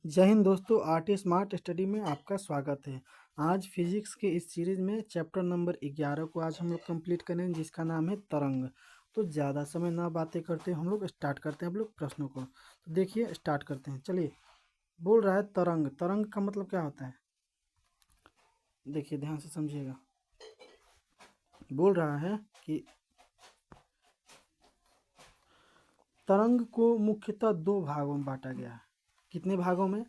जय हिंद दोस्तों, art smart study में आपका स्वागत है। आज फिजिक्स के इस सीरीज में चैप्टर नंबर 11 को आज हम लोग कंप्लीट करेंगे, जिसका नाम है तरंग। तो ज़्यादा समय ना बातें करते हम लोग स्टार्ट करते हैं हम लोग प्रश्नों को। तो देखिए स्टार्ट करते हैं। चलिए, बोल रहा है तरंग। तरंग का मतलब क्या होता है? देखिए ध्यान से समझिएगा। बोल रहा है कि तरंग को मुख्यतः दो भागों में बांटा गया है। कितने भागों में?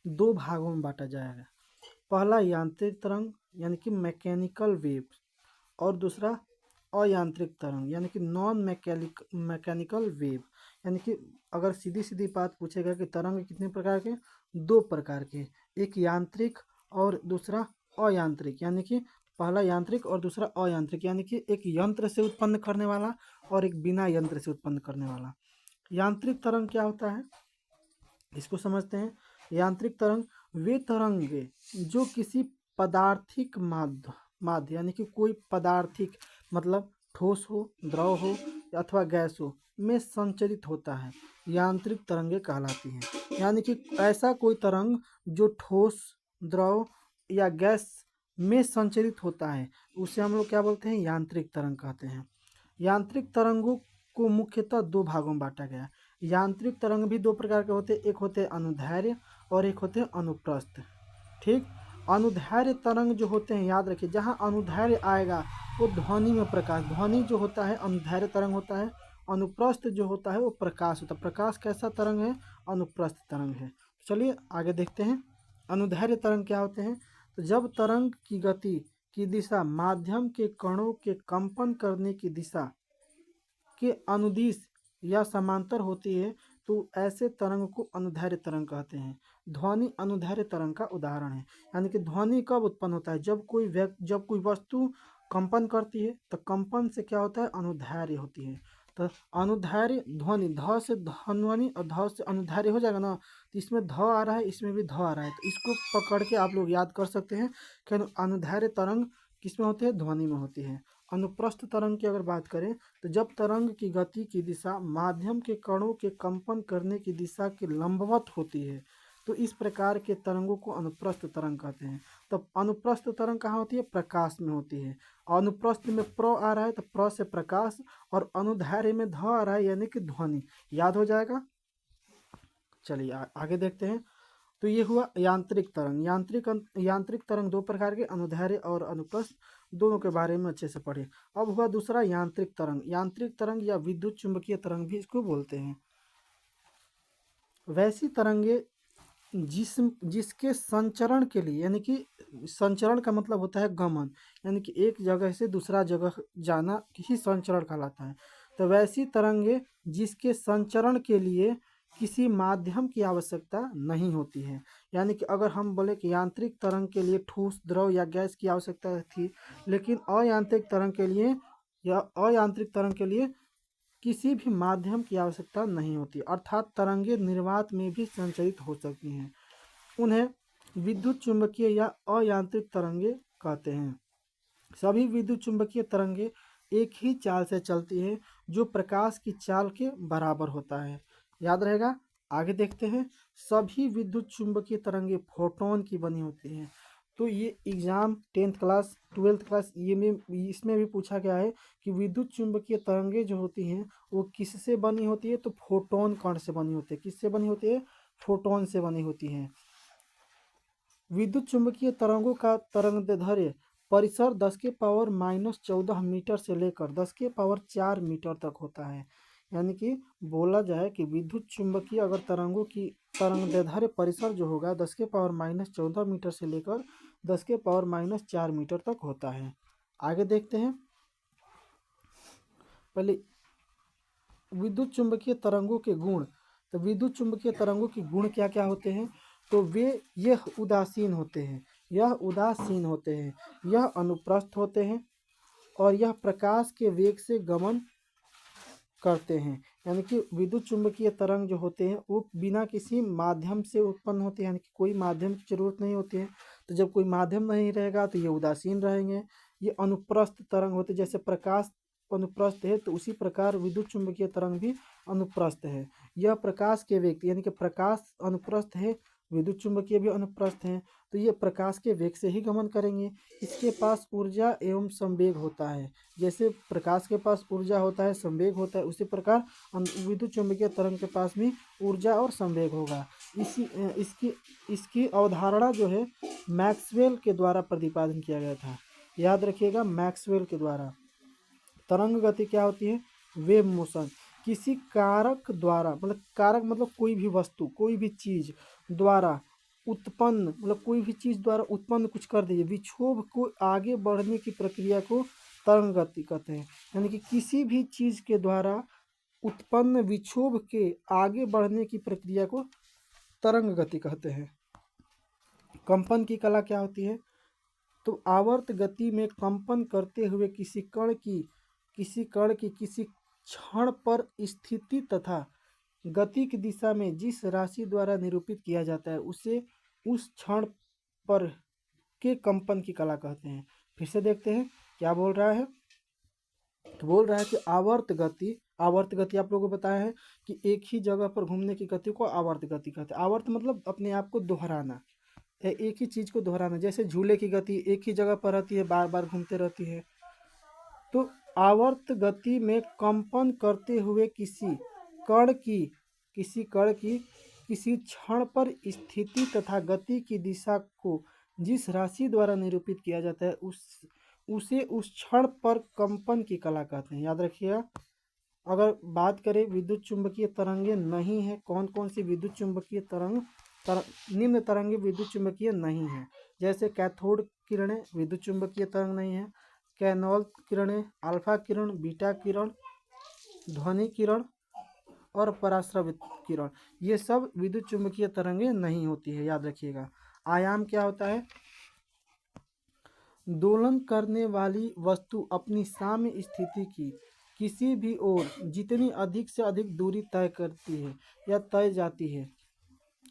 दो भागों में बांटा जाएगा। पहला यांत्रिक तरंग यानी कि मैकेनिकल वेव, और दूसरा अयांत्रिक तरंग यानी कि नॉन मैकेनिकल वेव। यानी कि अगर सीधी सीधी बात पूछेगा कि तरंग कितने प्रकार के? दो प्रकार के, एक यांत्रिक और दूसरा अयांत्रिक। यानी कि पहला यांत्रिक और दूसरा अयांत्रिक, यानी कि एक यंत्र से उत्पन्न करने वाला और एक बिना यंत्र से उत्पन्न करने वाला। यांत्रिक तरंग क्या होता है, इसको समझते हैं। यांत्रिक तरंग वे तरंगे जो किसी पदार्थिक माध्य यानी कि कोई पदार्थिक मतलब ठोस हो, द्रव हो अथवा गैस हो में संचरित होता है, यांत्रिक तरंगे कहलाती हैं। यानी कि ऐसा कोई तरंग जो ठोस, द्रव या गैस में संचरित होता है, उसे हम लोग क्या बोलते हैं? यांत्रिक तरंग कहते हैं। यांत्रिक तरंगों को मुख्यतः दो भागों में बांटा गया है। यांत्रिक तरंग भी दो प्रकार के होते हैं, एक होते हैं अनुदैर्ध्य और एक होते हैं अनुप्रस्थ। ठीक, अनुदैर्ध्य तरंग जो होते हैं, याद रखिए, जहाँ अनुदैर्ध्य आएगा वो ध्वनि में प्रकाश, ध्वनि जो होता है अनुदैर्ध्य तरंग होता है। अनुप्रस्थ जो होता है वो प्रकाश होता है। प्रकाश कैसा तरंग है? अनुप्रस्थ तरंग है। चलिए आगे देखते हैं, अनुदैर्ध्य तरंग क्या होते हैं। तो जब तरंग की गति की दिशा माध्यम के कणों के कंपन करने की दिशा के अनुदिश या समांतर होती है, तो ऐसे तरंग को अनुदैर्ध्य तरंग कहते हैं। ध्वनि अनुदैर्ध्य तरंग का उदाहरण है। यानी कि ध्वनि कब उत्पन्न होता है? जब कोई वस्तु कंपन करती है, तो कंपन से क्या होता है? अनुदैर्ध्य होती है। तो अनुदैर्ध्य ध्वनि, ध से ध्वनि और ध से अनुदैर्ध्य हो जाएगा ना। तो इसमें ध आ रहा है, इसमें भी ध आ रहा है, तो इसको पकड़ के आप लोग याद कर सकते हैं कि अनुदैर्ध्य तरंग किसमें होती है? ध्वनि में होती है। अनुप्रस्थ तरंग की अगर बात करें, तो जब तरंग की गति की दिशा माध्यम के कणों के कंपन करने की दिशा के लंबवत होती है, तो इस प्रकार के तरंगों को अनुप्रस्थ तरंग कहते हैं। तब अनुप्रस्थ तरंग कहाँ होती है? प्रकाश में होती है। अनुप्रस्थ में प्र आ रहा है तो प्र से प्रकाश, और अनुदैर्ध्य में ध आ रहा है यानी कि ध्वनि। याद हो जाएगा। चलिए आगे देखते हैं। तो ये हुआ यांत्रिक तरंग। यांत्रिक तरंग दो प्रकार के, अनुदैर्ध्य और अनुप्रस्थ, दोनों के बारे में अच्छे से पढ़े। अब हुआ दूसरा यांत्रिक तरंग। यांत्रिक तरंग या विद्युत चुंबकीय तरंग भी इसको बोलते हैं। वैसी तरंगे जिसके संचरण के लिए, यानी कि संचरण का मतलब होता है गमन, यानी कि एक जगह से दूसरा जगह जाना ही संचरण कहलाता है। तो वैसी तरंगे जिसके संचरण के लिए किसी माध्यम की आवश्यकता नहीं होती है। यानी कि अगर हम बोले कि यांत्रिक तरंग के लिए ठोस, द्रव या गैस की आवश्यकता थी, लेकिन अयांत्रिक तरंग के लिए किसी भी माध्यम की आवश्यकता नहीं होती, अर्थात तरंगे निर्वात में भी संचरित हो सकती हैं। उन्हें विद्युत चुंबकीय या अयांत्रिक तरंगे कहते हैं। सभी विद्युत चुंबकीय तरंगे एक ही चाल से चलती हैं, जो प्रकाश की चाल के बराबर होता है। याद रहेगा। आगे देखते हैं। सभी विद्युत चुंबकीय तरंगे फोटोन की बनी होती हैं। तो ये exam 10th class 12th class ये में इसमें भी पूछा गया है कि विद्युत चुंबकीय तरंगे जो होती हैं वो किससे बनी होती है? तो फोटोन कण से बनी होती है। किससे बनी होती है? फोटोन से बनी होती है। विद्युत चुंबकीय तरंगों का तरंगदैर्ध्य परिसर 10⁻⁻14 मीटर से लेकर 10⁻4 मीटर तक होता है। यानी कि बोला जाए कि विद्युत चुंबकीय अगर तरंगों की तरंगदैर्ध्य परिसर जो होगा 10⁻14 मीटर से लेकर 10⁻4 मीटर तक होता है। आगे देखते हैं। पहले विद्युत चुंबकीय तरंगों के गुण। तो विद्युत चुंबकीय तरंगों के गुण क्या क्या होते हैं? तो यह उदासीन होते हैं, यह अनुप्रस्थ होते हैं, और यह प्रकाश के वेग से गमन करते हैं। यानी कि विद्युत चुंबकीय तरंग जो होते हैं वो बिना किसी माध्यम से उत्पन्न होते हैं, यानी कि कोई माध्यम की जरूरत नहीं होती है। तो जब कोई माध्यम नहीं रहेगा तो ये उदासीन रहेंगे। ये अनुप्रस्थ तरंग होते हैं, जैसे प्रकाश अनुप्रस्थ है तो उसी प्रकार विद्युत चुंबकीय तरंग भी अनुप्रस्थ है। यह प्रकाश के वेग, यानी कि प्रकाश अनुप्रस्थ है, विद्युत चुंबकीय भी अनुप्रस्थ हैं, तो ये प्रकाश के वेग से ही गमन करेंगे। इसके पास ऊर्जा एवं संवेग होता है। जैसे प्रकाश के पास ऊर्जा होता है, संवेग होता है, उसी प्रकार विद्युत चुंबकीय तरंग के पास भी ऊर्जा और संवेग होगा। इसकी अवधारणा जो है मैक्सवेल के द्वारा प्रतिपादन किया गया था। याद रखिएगा, मैक्सवेल के द्वारा। तरंग गति क्या होती है? Wave motion. किसी कारक द्वारा, मतलब कारक मतलब कोई भी वस्तु, कोई भी चीज द्वारा उत्पन्न, मतलब कोई भी चीज द्वारा उत्पन्न कुछ कर दीजिए, विक्षोभ को आगे बढ़ने की प्रक्रिया को तरंग गति कहते हैं। यानी कि किसी भी चीज के द्वारा उत्पन्न विक्षोभ के आगे बढ़ने की प्रक्रिया को तरंग गति कहते हैं। कंपन की कला क्या होती है? तो आवर्त गति में कंपन करते हुए किसी कण की किसी क्षण पर स्थिति तथा गति की दिशा में जिस राशि द्वारा निरूपित किया जाता है उसे उस क्षण पर के कंपन की कला कहते हैं। फिर से देखते हैं क्या बोल रहा है। तो बोल रहा है कि आवर्त गति आप लोगों को बताया है कि एक ही जगह पर घूमने की गति को आवर्त गति कहते हैं। आवर्त मतलब अपने आप को दोहराना, एक ही चीज को दोहराना। जैसे झूले की गति एक ही जगह पर रहती है, बार बार घूमते रहती है। तो आवर्त गति में कंपन करते हुए किसी कण की किसी क्षण पर स्थिति तथा गति की दिशा को जिस राशि द्वारा निरूपित किया जाता है उसे उस क्षण पर कंपन की कला कहते हैं। याद रखिएगा। अगर बात करें विद्युत चुंबकीय तरंगे नहीं है, कौन कौन सी विद्युत चुंबकीय निम्न तरंगे विद्युत चुंबकीय नहीं है। जैसे कैथोड किरणें विद्युत चुंबकीय तरंग नहीं है, कैनोल किरणें, अल्फा किरण, बीटा किरण, ध्वनि किरण और पराश्रवित किरण, ये सब विद्युत चुंबकीय तरंगे नहीं होती है। याद रखिएगा। आयाम क्या होता है? दोलन करने वाली वस्तु अपनी साम्य स्थिति की किसी भी ओर जितनी अधिक से अधिक दूरी तय करती है या तय जाती है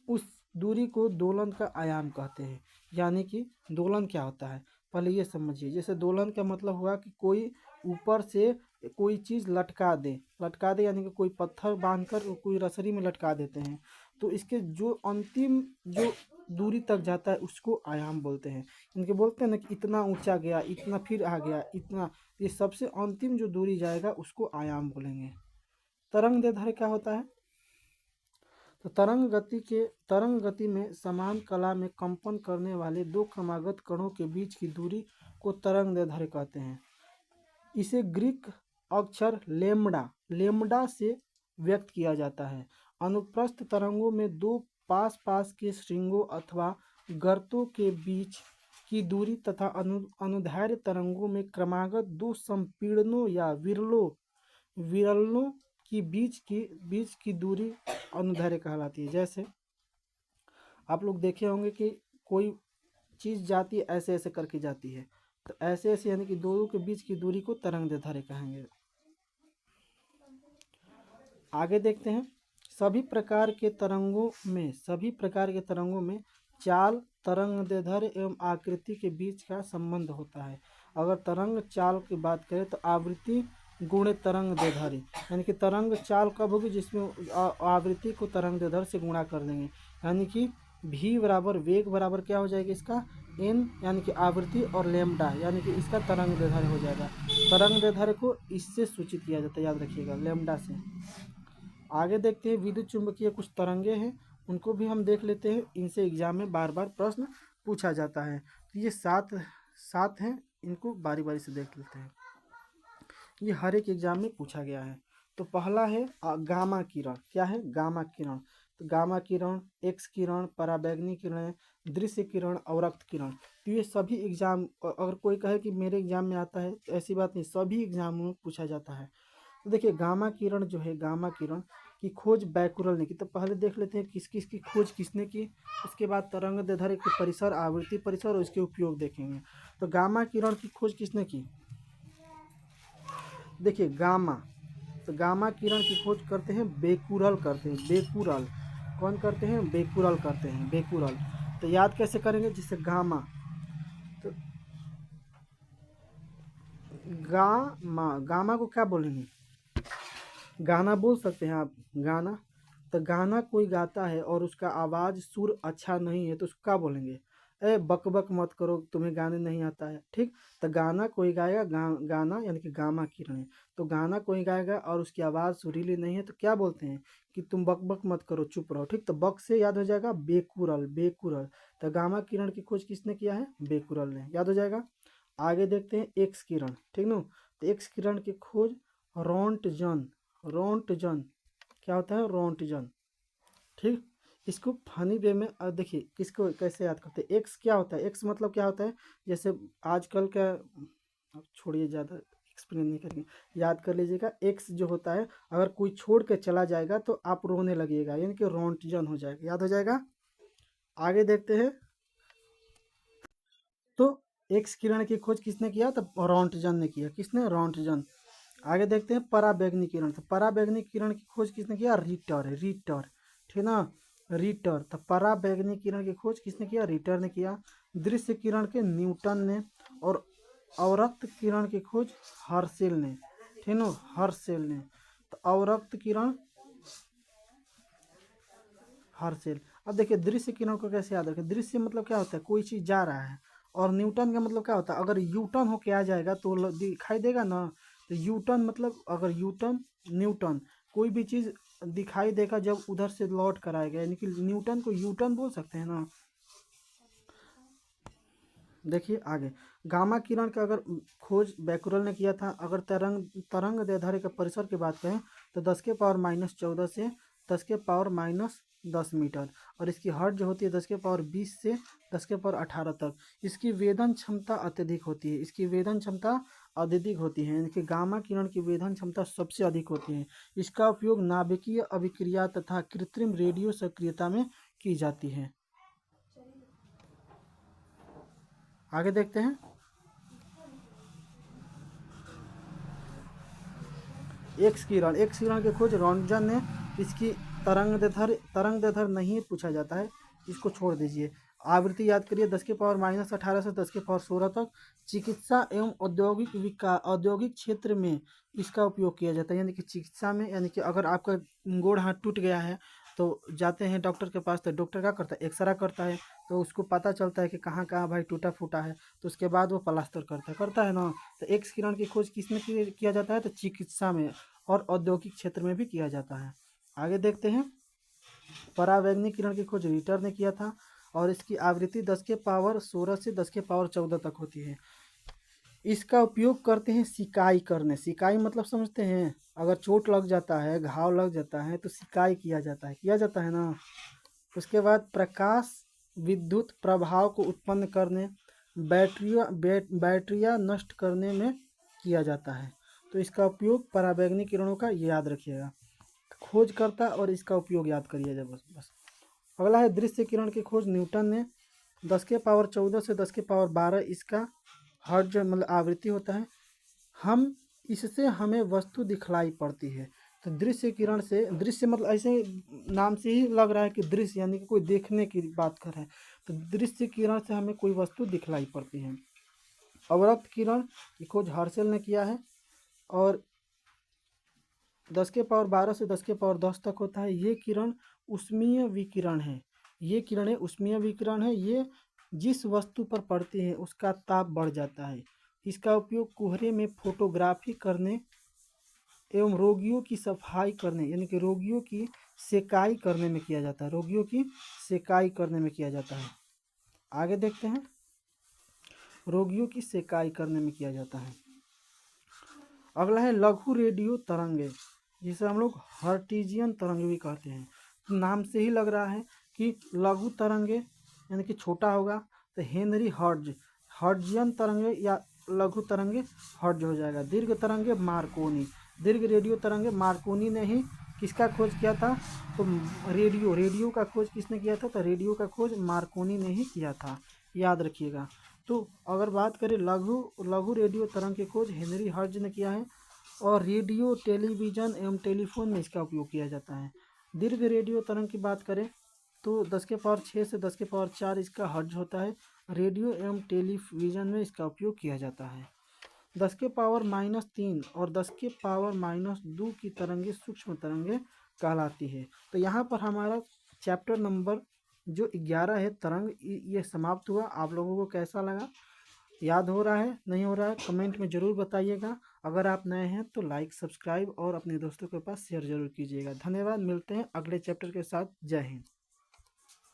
उस दूरी को दोलन का आयाम कहते हैं। यानी कि दोलन क्या होता है पहले ये समझिए। जैसे दोलन का मतलब हुआ कि कोई ऊपर से कोई चीज़ लटका दे यानी कि कोई पत्थर बांधकर कोई रसरी में लटका देते हैं, तो इसके जो अंतिम जो दूरी तक जाता है उसको आयाम बोलते हैं। इनके बोलते हैं ना कि इतना ऊंचा गया, इतना फिर आ गया, इतना, ये सबसे अंतिम जो दूरी जाएगा उसको आयाम बोलेंगे। तरंग दैर्ध्य क्या होता है? तो तरंग गति में समान कला में कंपन करने वाले दो क्रमागत कणों के बीच की दूरी को तरंग दैर्ध्य कहते हैं। इसे ग्रीक अक्षर लेम्डा से व्यक्त किया जाता है। अनुप्रस्थ तरंगों में दो पास पास के श्रृंगों अथवा गर्तों के बीच की दूरी तथा अनुदैर्ध्य तरंगों में क्रमागत दो संपीड़नों या विरलनों की बीच की दूरी अनुदैर्ध्य कहलाती है। जैसे आप लोग देखे होंगे कि कोई चीज़ जाती है ऐसे ऐसे करके जाती है, तो ऐसे ऐसे यानी कि दोनों के बीच की दूरी को तरंग दैर्ध्य कहेंगे। आगे देखते हैं। सभी प्रकार के तरंगों में चाल, तरंग दैर्ध्य एवं आकृति के बीच का संबंध होता है। अगर तरंग चाल की बात करें तो आवृत्ति गुणे तरंग दैर्ध्य, यानी कि तरंग चाल कब होगी? जिसमें आवृत्ति को तरंग दैर्ध्य से गुणा कर देंगे, यानी कि v बराबर वेग बराबर क्या हो जाएगा इसका? n, यानी कि आवृत्ति, और लेम्डा यानी कि इसका तरंग दैर्ध्य हो जाएगा। तरंग दैर्ध्य को इससे सूचित किया जाता है, याद रखिएगा, लेम्डा से। आगे देखते हैं विद्युत चुंबकीय कुछ तरंगे हैं, उनको भी हम देख लेते हैं। इनसे एग्जाम में बार बार प्रश्न पूछा जाता है। तो ये सात हैं, इनको बारी बारी से देख लेते हैं। ये हर एक एग्जाम में पूछा गया है। तो पहला है गामा किरण। क्या है? गामा किरण। तो गामा किरण, एक्स किरण, पराबैंगनी किरण, दृश्य किरण, अवरक्त किरण, तो ये सभी एग्जाम, अगर कोई कहे कि मेरे एग्जाम में आता है तो ऐसी बात नहीं, सभी एग्जाम में पूछा जाता है। तो देखिए गामा किरण जो है, गामा किरण की खोज बैकुरल ने की। तो पहले देख लेते हैं किस किस की खोज किसने की, उसके बाद तरंग दैर्ध्य के परिसर, आवृत्ति परिसर और इसके उपयोग देखेंगे। तो गामा किरण की खोज किसने की? देखिए तो गामा किरण की खोज करते हैं बेकुरल करते हैं। बेकुरल कौन करते हैं? बेकुरल करते हैं, बेकुरल। तो याद कैसे करेंगे? जिससे गामा, तो गामा को क्या बोलेंगे? गाना बोल सकते हैं आप, गाना। तो गाना कोई गाता है और उसका आवाज़ सुर अच्छा नहीं है तो उसको क्या बोलेंगे? ए बक बक मत करो, तुम्हें गाने नहीं आता है। ठीक, तो गाना कोई गाएगा, गाना यानी कि गामा किरणें। तो गाना कोई गाएगा और उसकी आवाज़ सुरीली नहीं है तो क्या बोलते हैं कि तुम बक बक मत करो, चुप रहो। ठीक, तो बक से याद हो जाएगा बेकुरल, बेकुरल। तो गामा किरण की खोज किसने किया है? बेकुरल ने, याद हो जाएगा। आगे देखते हैं एक्स किरण। ठीक ना, तो एक्स किरण की खोज रोंटजन, रोंटजन क्या होता है? रोंटजन। ठीक, इसको फनी वे में देखिए किसको कैसे याद करते हैं। एक्स क्या होता है? एक्स मतलब क्या होता है? जैसे आजकल का, अब छोड़िए, ज़्यादा एक्सप्लेन नहीं करेंगे, याद कर लीजिएगा। एक्स जो होता है, अगर कोई छोड़ के चला जाएगा तो आप रोने लगिएगा, यानी कि रोंटजन हो जाएगा, याद हो जाएगा। आगे देखते हैं, तो एक्स किरण की खोज किसने किया? तो रोंटजन ने किया। किसने? रोंटजन। आगे देखते हैं पराबैंगनी किरण। तो पराबैंगनी किरण की खोज किसने किया? Ritter, Ritter. ठीक ना, रिटर। तो पराबैंगनी किरण की खोज किसने किया? रिटर ने किया। दृश्य किरण के न्यूटन ने, और अवरक्त किरण की खोज हर्शेल ने। ठीक ना, हर्शेल ने। तो अवरक्त किरण हर्शेल। अब देखिए दृश्य किरण को कैसे याद रखें। दृश्य मतलब क्या होता है? कोई चीज़ जा रहा है। और न्यूटन का मतलब क्या होता है? अगर यू टर्न होके आ जाएगा तो दिखाई देगा ना। तो यू टर्न मतलब अगर यू टर्न, न्यूटन, कोई भी चीज़ दिखाई देगा जब उधर से लौट कर आएगा, यानी कि न्यूटन को यू टर्न बोल सकते हैं ना। देखिए आगे, गामा किरण का अगर खोज बैकुरल ने किया था। अगर तरंग दैर्ध्य के परिसर की बात करें तो 10⁻14 से 10⁻10 मीटर, और इसकी हर्ट्ज जो होती है 10⁻20 से 10⁻18 तक। इसकी वेदन क्षमता अत्यधिक होती है, इसकी वेदन क्षमता अत्यधिक होती है, यानी कि गामा किरण की वेदन क्षमता सबसे अधिक होती है। इसका उपयोग नाभिकीय अभिक्रिया तथा कृत्रिम रेडियो सक्रियता में की जाती है। आगे देखते हैं, एक्स किरण। एक्स किरण की खोज रोंटजन ने। इसकी तरंग दैर्ध्य नहीं पूछा जाता है, इसको छोड़ दीजिए। आवृत्ति याद करिए 10⁻18 से 10⁻16 तक। चिकित्सा एवं औद्योगिक क्षेत्र में इसका उपयोग किया जाता है, यानी कि चिकित्सा में, यानी कि अगर आपका गोड़ हाथ टूट गया है तो जाते हैं डॉक्टर के पास, तो डॉक्टर क्या करता है? एक्सरा करता है, तो उसको पता चलता है कि कहाँ कहाँ भाई टूटा फूटा है, तो उसके बाद वो प्लास्टर करता है ना। तो एक्स किरण की खोज किसमें किया जाता है? तो चिकित्सा में और औद्योगिक क्षेत्र में भी किया जाता है। आगे देखते हैं, परावैंगनी किरण की खोज रिटर ने किया था, और इसकी आवृत्ति 10⁻16 से 10⁻14 तक होती है। इसका उपयोग करते हैं सिकाई करने। सिकाई मतलब समझते हैं? अगर चोट लग जाता है, घाव लग जाता है तो सिकाई किया जाता है ना। उसके बाद प्रकाश विद्युत प्रभाव को उत्पन्न करने, बैटरियाँ नष्ट करने में किया जाता है। तो इसका उपयोग पराबैंगनी किरणों का याद रखिएगा। खोजकर्ता और इसका उपयोग याद करिएगा बस। अगला है दृश्य किरण की खोज न्यूटन ने। 10⁻14 से 10⁻12 इसका हर्ट्ज मतलब आवृत्ति होता है। इससे हमें वस्तु दिखलाई पड़ती है। तो दृश्य किरण से, दृश्य मतलब ऐसे नाम से ही लग रहा है कि दृश्य यानी कि कोई देखने की बात कर रहे हैं। तो दृश्य किरण से हमें कोई वस्तु दिखलाई पड़ती है। अवरक्त किरण की खोज हर्शेल ने किया है, और 10⁻12 से 10⁻10 तक होता है। ये किरण उष्मीय विकिरण है। ये किरणें उष्मीय विकिरण है। ये जिस वस्तु पर पड़ती है उसका ताप बढ़ जाता है। इसका उपयोग कोहरे में फोटोग्राफी करने एवं रोगियों की सफाई करने, यानी कि रोगियों की सेकाई करने में किया जाता है। रोगियों की सेकाई करने में किया जाता है। आगे देखते हैं, रोगियों की सेकाई करने में किया जाता है। अगला है लघु रेडियो तरंगे, जिसे हम लोग हर्टिजियन तरंग भी कहते हैं। नाम से ही लग रहा है कि लघु तरंगे यानी कि छोटा होगा, तो हेनरी हर्ट्जियन तरंगे या लघु तरंगे हर्ट्ज हो जाएगा। दीर्घ तरंगे मार्कोनी, दीर्घ रेडियो तरंगे मार्कोनी ने ही किसका खोज किया था? तो रेडियो का खोज किसने किया था? तो रेडियो का खोज मार्कोनी ने ही किया था, याद रखिएगा। तो अगर बात करें लघु रेडियो तरंग की खोज हेनरी हर्ट्ज ने किया है, और रेडियो, टेलीविज़न एवं टेलीफोन में इसका उपयोग किया जाता है। दीर्घ रेडियो तरंग की बात करें तो 10⁻6 से 10⁻4 इसका हर्ट्ज होता है। रेडियो एवं टेलीविज़न में इसका उपयोग किया जाता है। 10⁻³ और 10⁻² की तरंगे सूक्ष्म तरंगे कहलाती है। तो यहाँ पर हमारा चैप्टर नंबर जो 11 है तरंग, ये समाप्त हुआ। आप लोगों को कैसा लगा, याद हो रहा है नहीं हो रहा है, कमेंट में ज़रूर बताइएगा। अगर आप नए हैं तो लाइक सब्सक्राइब और अपने दोस्तों के पास शेयर ज़रूर कीजिएगा। धन्यवाद, मिलते हैं अगले चैप्टर के साथ। जय हिंद।